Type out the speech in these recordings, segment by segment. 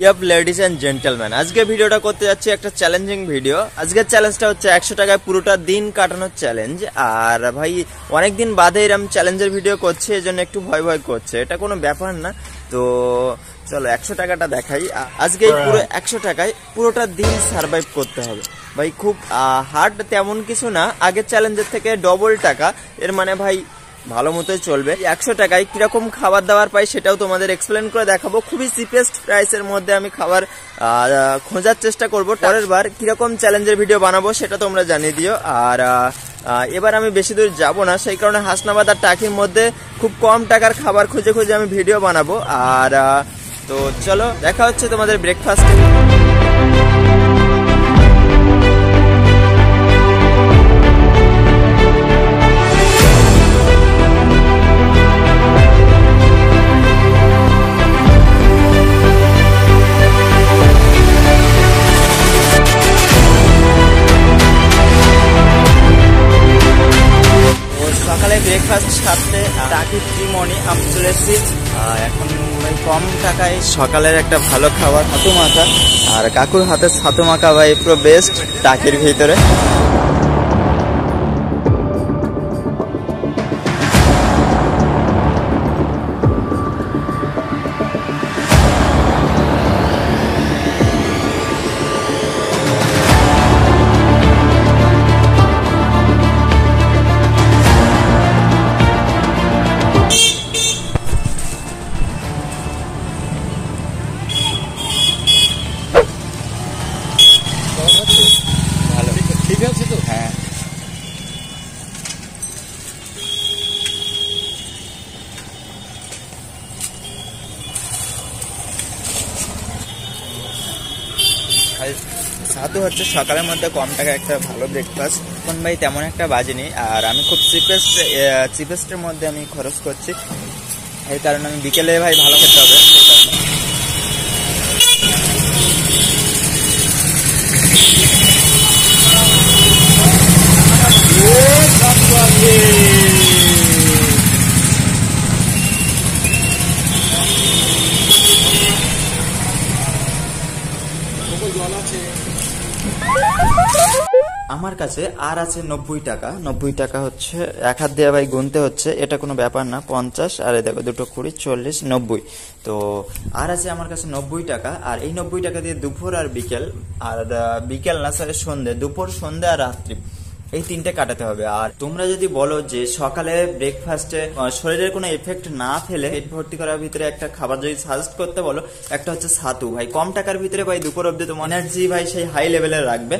Yup ladies and gentleman, আজকে ভিডিওটা করতে যাচ্ছি একটা চ্যালেঞ্জিং ভিডিও। আজকের চ্যালেঞ্জটা হচ্ছে 100 টাকায় পুরোটা দিন কাটানোর চ্যালেঞ্জ। আর ভাই অনেকদিন বাদে এরকম চ্যালেঞ্জের ভিডিও করছে, এই জন্য একটু ভয় ভয় করছে। এটা কোনো ব্যাপার না, তো চলো 100 টাকাটা দেখাই। আজকে এই পুরো 100 টাকায় পুরোটা দিন সার্ভাইভ করতে হবে ভাই। খুব হার্ড তেমন কিছু না, আগের চ্যালেঞ্জের থেকে ডবল টাকা। এর মানে ভাই ভালো মতোই চলবে। 100 টাকায় কিরকম খাবার দাবার পাই সেটাও তোমাদের এক্সপ্লেন করে দেখাবো। খুবই চিপেস্ট প্রাইসের মধ্যে আমি খাবার খোঁজার চেষ্টা করবো। পরের বার কিরকম চ্যালেঞ্জের ভিডিও বানাবো সেটা তোমরা জানিয়ে দিও। আর এবার আমি বেশি দূর যাবো না, সেই কারণে হাসনাবাদ আর টাকির মধ্যে খুব কম টাকার খাবার খুঁজে খুঁজে আমি ভিডিও বানাবো। আর তো চলো দেখা হচ্ছে তোমাদের ব্রেকফাস্টে। সকালে ব্রেকফাস্ট সারতে টাকি ত্রিমণি আমি চলে এসেছি। এখন ভাই কম টাকায় সকালের একটা ভালো খাবার ছাতু মাখা, আর কাকুর হাতে ছাতু মাখা ভাই পুরো বেস্ট টাকির ভিতরে। ঠিক আছে তো? হ্যাঁ, ছাতু হচ্ছে সকালের মধ্যে কম টাকা একটা ভালো ব্রেকফাস্ট। এখন ভাই তেমন একটা বাজেনি, আর আমি খুব চিপেস্টের মধ্যে আমি খরচ করছি। এই কারণে আমি বিকেলে ভাই ভালো খেতে হবে, সেই কারণে। আমার কাছে আর আছে 90 টাকা। 90 টাকা হচ্ছে এক হাত দিয়ে ভাই গুনতে হচ্ছে, এটা কোনো ব্যাপার না। 50 আর দেখো 2 20 40 90, তো আর আছে আমার কাছে 90 টাকা। আর এই 90 টাকা দিয়ে দুপুর আর বিকেল, আর বিকেল না স্যার সন্ধ্যে, দুপুর সন্ধ্যে আর রাত্রি, এই তিনটে কাটাতে হবে। আর তোমরা যদি বলো যে সকালে ব্রেকফাস্টে শরীরের কোনো এফেক্ট না ফেলে পেট ভর্তি করার ভিতরে একটা খাবার যদি সাজেস্ট করতে বলো, একটা হচ্ছে ছাতু। ভাই কম টাকার ভিতরে ভাই দুপুর অব্দি তোমার এনার্জি ভাই সেই হাই লেভেলের রাখবে,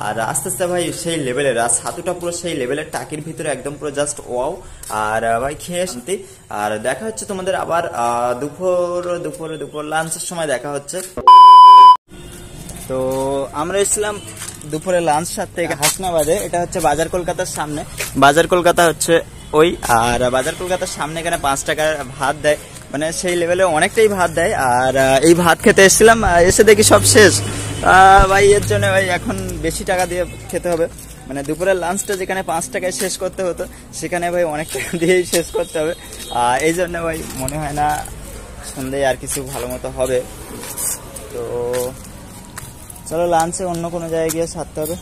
আর আস্তে আস্তে ভাই সেই লেভেলের। আর ছাতুটা পুরো সেই লেভেলের, টাকির ভিতরে একদম পুরো জাস্ট ওয়াও। আর ভাই খেয়ে শান্তি। আর দেখা হচ্ছে তোমাদের আবার দুপুর লাঞ্চের সময় দেখা হচ্ছে। তো আমরা এসেছিলাম দুপুরে লাঞ্চ সারতে হাসনাবাদে। এটা হচ্ছে বাজার কলকাতার সামনে। বাজার কলকাতা হচ্ছে ওই, আর বাজার কলকাতার সামনে এখানে 5 টাকার ভাত দেয়, মানে সেই লেভেলে অনেকটাই ভাত দেয়। আর এই ভাত খেতে এসেছিলাম, এসে দেখি সব শেষ ভাই। এর জন্য ভাই এখন বেশি টাকা দিয়ে খেতে হবে, মানে দুপুরের লাঞ্চটা যেখানে 5 টাকায় শেষ করতে হতো সেখানে ভাই অনেক টাকা দিয়েই শেষ করতে হবে। এই জন্য ভাই মনে হয় না সন্ধ্যায় আর কিছু ভালো মতো হবে। তো চলো লাঞ্চে অন্য কোনো জায়গায় গিয়ে সারতে হবে।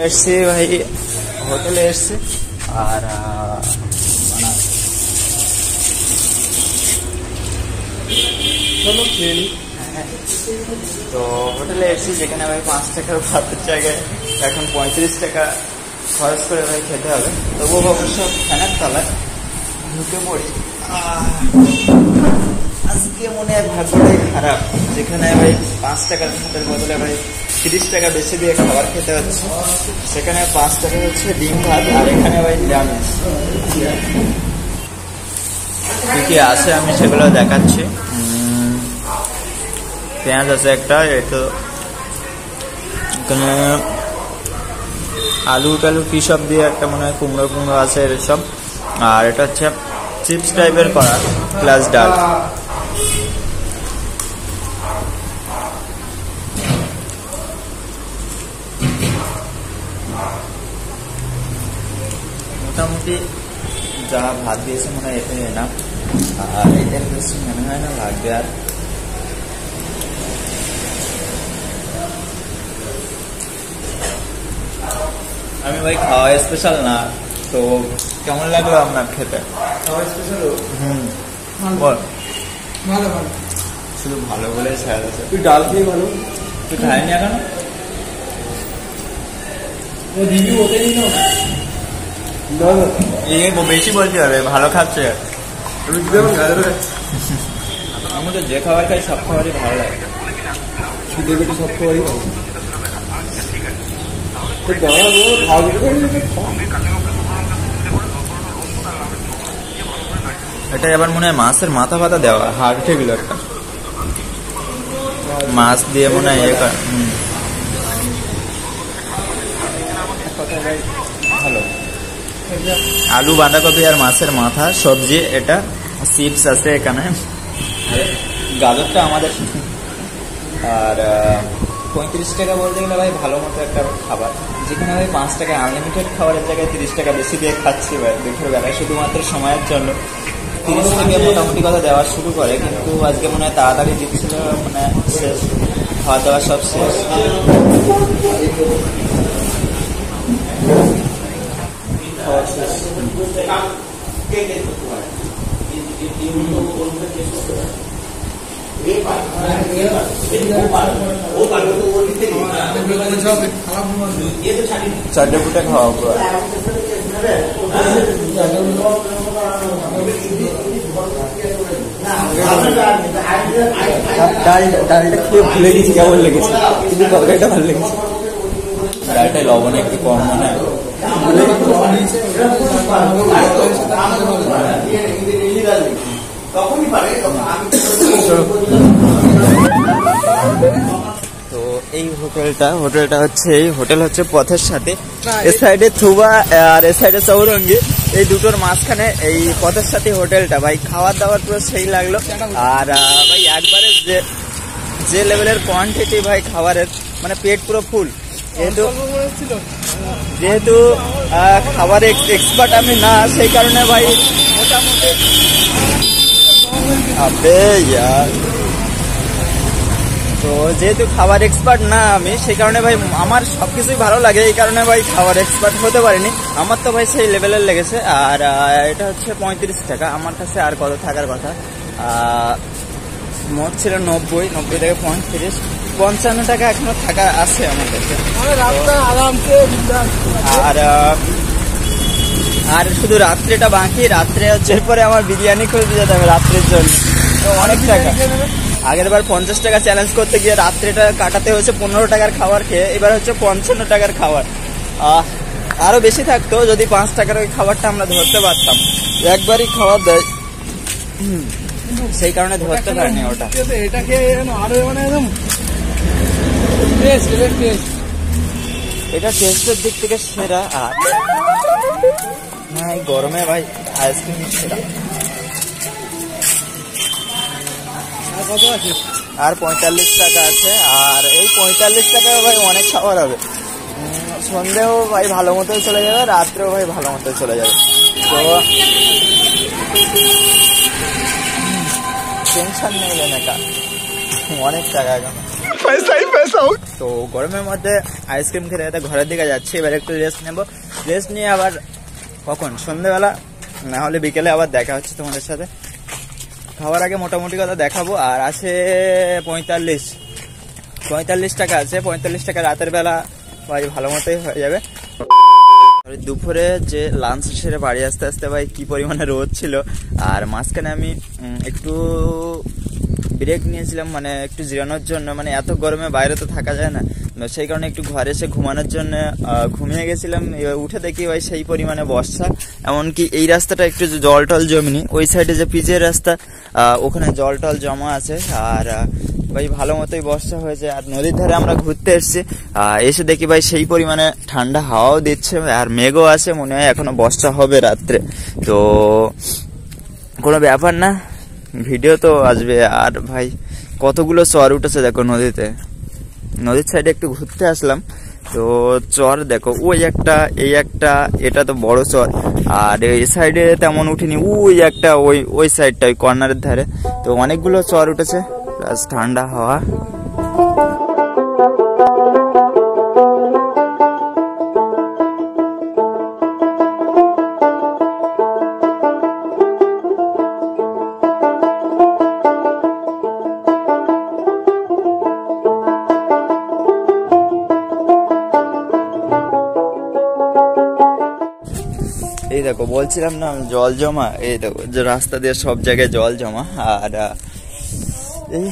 এসছি ভাই, হোটেলে এসছি। আর তো হোটেলে এসছি যেখানে ভাই 5 টাকার ভাতের জায়গায় এখন 35 টাকা খরচ করে ভাই খেতে হবে। তবুও অবশ্য ফ্যানের তলায় ঢুকে পড়ি। আজকে মনে হয় ভাগ্যটাই খারাপ, যেখানে ভাই 5 টাকার ভাতের বদলে ভাই 30 টাকা বেশি দিয়ে খাবার খেতে হচ্ছে। সেখানে 5 টাকা হচ্ছে ডিম ভাত, আর এখানে ভাই নিরামিষ। কি কি আছে আমি সেগুলো দেখাচ্ছি। পেঁয়াজ আছে একটা, এতো এখানে আলু টালু কি সব দিয়ে একটা মনে হয় কুমড়ো আছে এসব। আর এটা হচ্ছে চিপস টাইপের করা প্লাস ডাল। মোটামুটি যা ভাত দিয়েছে মনে হয় এতে না, আর এটার বেশি মনে হয় না লাগবে। আর ভাই খাওয়া স্পেশাল না, তো কেমন লাগলো আপনার খেতে? খাওয়া স্পেশাল? বল। ভালো ভালো, শুধু ভালো বলে ছাড়া আছে। তুই ডাল খেয়ে ভালো, তুই খাইনি এখন? ও দিদি ওতে দিন বেশি বলছি আরে ভালো খাচ্ছে। আমি তো যে খাবার খাই সব খাবারই ভালো লাগে, খিদে পেটে সব খাবারই ভালো। এটা এবার মনে হয় মাছের মাথা ফাতা দেওয়া, হাড় উঠেগুলো একটা মাছ দিয়ে মনে হয় ভালো। আলু, বাঁধাকপি আর মাছের মাথা সবজি, এটা চিপস আছে এখানে, গাজরটা আমাদের। আর 35 টাকা বলতে গেলে ভাই ভালো মতো একটা খাবার, যেখানে ভাই 5 টাকা আনলিমিটেড খাবারের জায়গায় 30 টাকা বেশি দিয়ে খাচ্ছি ভাই দুপুর বেলায়, শুধুমাত্র সময়ের জন্য 30 থেকে মোটামুটি কথা দেওয়া শুরু করে, কিন্তু আজকে মনে হয় তাড়াতাড়ি দিচ্ছিল, মানে শেষ খাওয়া দাওয়া সব শেষ। চারটে ফুটে খাওয়া পুরো। ডালটা খেয়ে ভুলে গেছি কেমন লেগেছে, কিন্তু তরকারিটা ভালো লেগেছে। ডালটায় লবণ একটু কম মনে হয়। তো এই হোটেলটা হচ্ছে, এই হোটেল হচ্ছে পথের সাথে, এ সাইডে থুবা আর এ সাইডে চৌরঙ্গি, এই দুটোর মাঝখানে এই পথের সাথে হোটেলটা। ভাই খাওয়ার দাওয়ার পুরো সেই লাগলো। আর ভাই একবারে যে লেভেলের কোয়ান্টিটি ভাই খাবারের, মানে পেট পুরো ফুল। যেহেতু খাবার এক্সপার্ট আমি না, সেই কারণে ভাই মোটামুটি তো যেহেতু খাবার এক্সপার্ট না আমি, সেই কারণে ভাই আমার সবকিছুই ভালো লাগে, এই কারণে ভাই খাবার এক্সপার্ট হতে পারিনি। আমার তো ভাই সেই লেভেলের লেগেছে। আর এটা হচ্ছে 35 টাকা, আমার কাছে আর কত থাকার কথা, মোট ছিল 90 থেকে 35, 55 টাকা এখনো থাকা আছে আমার কাছে। আর শুধু রাত্রেটা বাকি, রাত্রে হচ্ছে এরপরে আমার বিরিয়ানি খুঁজতে যেতে হবে রাত্রের জন্য, তো অনেক টাকা। আগের বার 50 টাকা চ্যালেঞ্জ করতে গিয়ে রাত্রেটা কাটাতে হয়েছে 15 টাকার খাবার খেয়ে, এবার হচ্ছে 55 টাকার খাবার। আরো বেশি থাকতো যদি 5 টাকার ওই খাবারটা আমরা ধরতে পারতাম, একবারই খাবার দেয়, সেই কারণে ধরতে পারিনি ওটা। এটা খেয়ে আরো মানে একদম এটা টেস্টের দিক থেকে সেরা। আর এই গরমে ভাই আইসক্রিম সেরা। কত আছে? আর 45 টাকা আছে। আর এই 45 টাকায় ভাই অনেক খাবার হবে, সন্ধ্যেও ভাই ভালো মতোই চলে যাবে, রাত্রেও ভাই ভালো মতোই চলে যাবে। তো টেনশন নেই না, অনেক টাকা এখন তো গরমের মধ্যে আইসক্রিম খেতে ঘরের দিকে যাচ্ছি। এবার একটু রেস্ট নেবো, রেস্ট নিয়ে আবার কখন সন্ধ্যেবেলা না হলে বিকেলে আবার দেখা হচ্ছে তোমাদের সাথে। খাওয়ার আগে মোটামুটি কথা দেখাবো। আর আছে 45 টাকা আছে, 45 টাকা রাতের বেলা ভাই ভালো মতোই হয়ে যাবে। দুপুরে যে লাঞ্চ সেরে বাড়ি আসতে আসতে ভাই কি পরিমাণে রোদ ছিল। আর মাঝখানে আমি একটু ব্রেক নিয়েছিলাম, মানে একটু জিরানোর জন্য, মানে এত গরমে বাইরে তো থাকা যায় না, সেই কারণে একটু ঘরে এসে ঘুমানোর জন্য ঘুমিয়ে গেছিলাম। উঠে দেখি ভাই সেই পরিমাণে বর্ষা, এমনকি এই রাস্তাটা একটু জল টল জমিনি, ওই সাইডে যে পিচের রাস্তা ওখানে জল টল জমা আছে। আর ভাই ভালো মতোই বর্ষা হয়েছে। আর নদীর ধারে আমরা ঘুরতে এসেছি, এসে দেখি ভাই সেই পরিমাণে ঠান্ডা হাওয়াও দিচ্ছে, আর মেঘও আছে, মনে হয় এখনো বর্ষা হবে রাত্রে। তো কোনো ব্যাপার না, ভিডিও তো আসবে। আর ভাই কতগুলো চর উঠেছে দেখো নদীতে, নদীর সাইডে একটু ঘুরতে আসলাম, তো চর দেখো, ওই একটা, এই একটা, এটা তো বড় চর। আর এই সাইডে তেমন উঠিনি, ওই একটা, ওই সাইডটা, ওই কর্নারের ধারে, তো অনেকগুলো চর উঠেছে, প্লাস ঠান্ডা হাওয়া। দেখো বলছিলাম না জল জমা, এই দেখো যে রাস্তা দিয়ে সব জায়গায় জল জমা। আর এই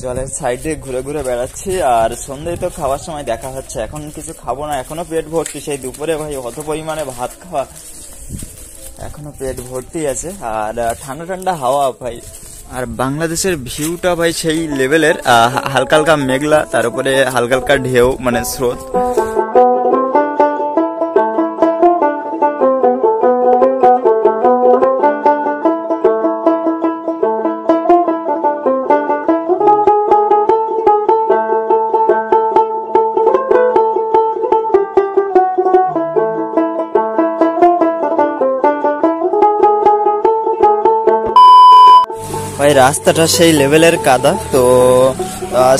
জলের সাইডে ঘুরে ঘুরে বেড়াচ্ছি। আর সন্ধ্যায় তো খাওয়ার সময় দেখা হচ্ছে, এখন কিছু খাবো না, এখনো পেট ভর্তি। সেই দুপুরে ভাই অত পরিমাণে ভাত খাওয়া, এখনো পেট ভর্তি আছে। আর ঠান্ডা ঠান্ডা হাওয়া ভাই। আর বাংলাদেশের ভিউটা ভাই সেই লেভেলের, হালকা হালকা মেঘলা, তার উপরে হালকা হালকা ঢেউ, মানে স্রোত। ভাই রাস্তাটা সেই লেভেলের কাদা, তো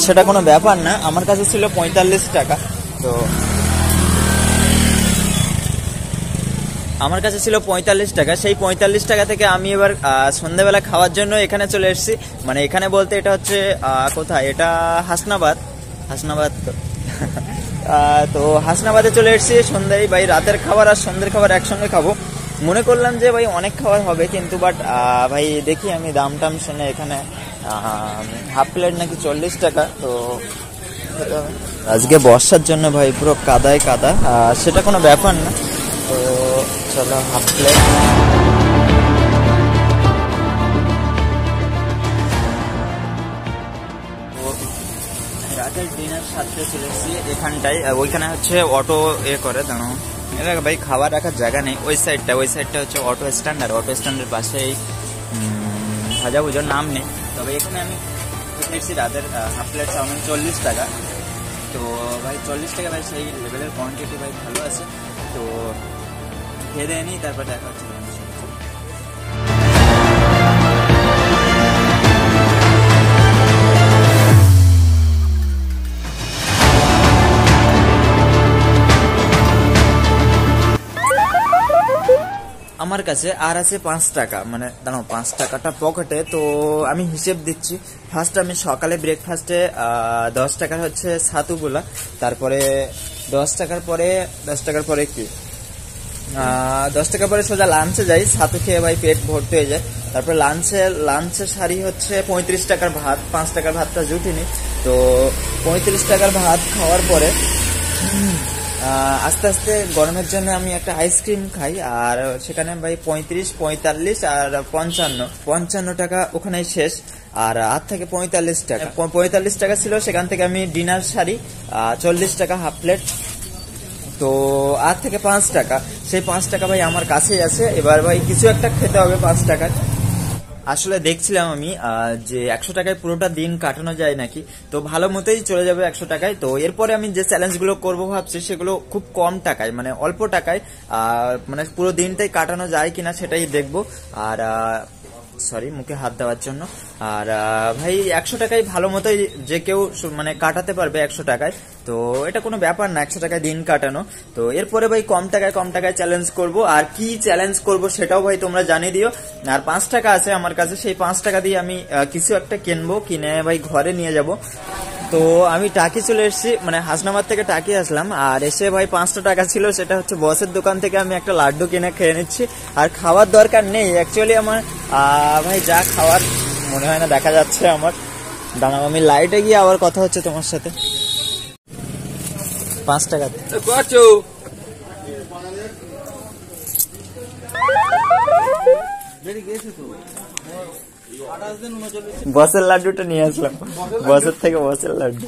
সেটা কোনো ব্যাপার না। আমার কাছে ছিল 45 টাকা, তো আমার কাছে ছিল 45 টাকা। সেই 45 টাকা থেকে আমি এবার সন্ধ্যাবেলা খাওয়ার জন্য এখানে চলে এসেছি। মানে এখানে বলতে এটা হচ্ছে কোথায়, এটা হাসনাবাদ তো হাসনাবাদে চলে এসেছি সন্ধ্যায়। ভাই রাতের খাবার আর সন্ধ্যের খাবার একসঙ্গে খাবো মনে করলাম যে ভাই অনেক খাবার হবে, কিন্তু বাট ভাই দেখি আমি দাম টাম শুনে এখানে হাফ প্লেট নাকি 40 টাকা। তো আজকে বর্ষার জন্য ভাই পুরো কাদায় কাদা, সেটা কোনো ব্যাপার না। তো চলো হাফ প্লেট। রাতের ডিনার সাথে চলে এসেছি এখানটায়। ওইখানে হচ্ছে অটো করে দাঁড়ো, এটা ভাই খাবার রাখার জায়গা নেই। ওই সাইডটা হচ্ছে অটো স্ট্যান্ড, আর অটো স্ট্যান্ডের পাশেই ভাজা ভুজোর নাম নেই। তবে এখানে আমি এসেছি রাতের হাফ প্লেট চাউমিন 40 টাকা। তো ভাই 40 টাকা ভাই সেই লেভেলের কোয়ান্টিটি ভাই ভালো আছে। তো খেয়ে দেয় নি, তারপর দেখা হচ্ছে। আমার কাছে আর আছে 5 টাকা, মানে দাঁড়াও 5 টাকাটা পকেটে। তো আমি হিসেব দিচ্ছি। ফার্স্ট আমি সকালে ব্রেকফাস্টে 10 টাকার হচ্ছে ছাতুগুলা, তারপরে 10 টাকার পরে কি 10 টাকা পরে সোজা লাঞ্চে যাই, ছাতু খেয়ে ভাই পেট ভর্তি হয়ে যায়। তারপরে লাঞ্চে সারি হচ্ছে 35 টাকার ভাত, 5 টাকার ভাতটা জুটিনি। তো 35 টাকার ভাত খাওয়ার পরে আস্তে আস্তে গরমের জন্য আমি একটা আইসক্রিম খাই। আর সেখানে ভাই 35, 45 আর 55 টাকা ওখানে শেষ। আর থেকে 45 টাকা ছিল, সেখান থেকে আমি ডিনার সারি 40 টাকা হাফ প্লেট। তো আর থেকে 5 টাকা, সেই 5 টাকা ভাই আমার কাছেই আছে। এবার ভাই কিছু একটা খেতে হবে 5 টাকার। আসলে দেখছিলাম আমি যে 100 টাকায় পুরোটা দিন কাটানো যায় নাকি, তো ভালো মতোই চলে যাবে 100 টাকায়। তো এরপরে আমি যে চ্যালেঞ্জগুলো করবো ভাবছি সেগুলো খুব কম টাকায়, মানে অল্প টাকায়, মানে পুরো দিনটাই কাটানো যায় কিনা সেটাই দেখবো। আর সরি মুখে হাত দেওয়ার জন্য। আর ভাই 100 টাকায় ভালো মতোই যে কেউ মানে কাটাতে পারবে 100 টাকায়। তো এটা কোনো ব্যাপার না 100 টাকায় দিন কাটানো। তো এরপরে ভাই কম টাকায় চ্যালেঞ্জ করব। আর কি চ্যালেঞ্জ করব সেটাও ভাই তোমরা জানিয়ে দিও। আর 5 টাকা আছে আমার কাছে, সেই 5 টাকা দিয়ে আমি কিছু একটা কিনবো, কিনে ভাই ঘরে নিয়ে যাব। তো আমি টাকি চলে এসেছি, মানে হাসনাবাদ থেকে টাকি আসলাম। আর এসে ভাই 5টা টাকা ছিল, সেটা হচ্ছে বসের দোকান থেকে আমি একটা লাড্ডু কিনে খেয়ে নিচ্ছি। আর খাওয়ার দরকার নেই অ্যাকচুয়ালি আমার, ভাই যা খাওয়ার মনে হয় না দেখা যাচ্ছে আমার। দাঁড়াও আমি লাইটে গিয়ে আবার কথা হচ্ছে তোমার সাথে। 5 টাকাতে বসের লাড্ডুটা নিয়ে আসলাম, বসের থেকে বসের লাড্ডু।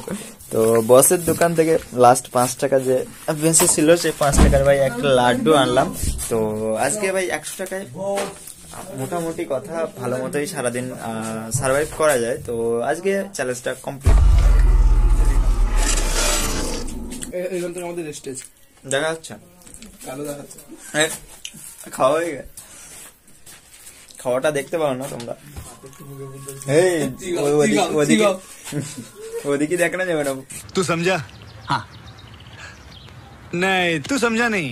তো বসের দোকান থেকে লাস্ট 5 টাকা যে বেঁচে ছিল, সেই 5 টাকার ভাই একটা লাড্ডু আনলাম। তো আজকে ভাই 100 টাকায় মোটামুটি কথা ভালো মতোই সারাদিন সার্ভাইভ করা যায়। তো আজকে চ্যালেঞ্জটা কমপ্লিট। আমাদের স্টেজ দেখা যাচ্ছে, কালো দেখাচ্ছে। খাওয়া হয়ে গেছে, খাওয়াটা দেখতে পাও না তোমরা? ওদিকে দেখা না যাবে না। तू समझा? हाँ नहीं तू समझा नहीं।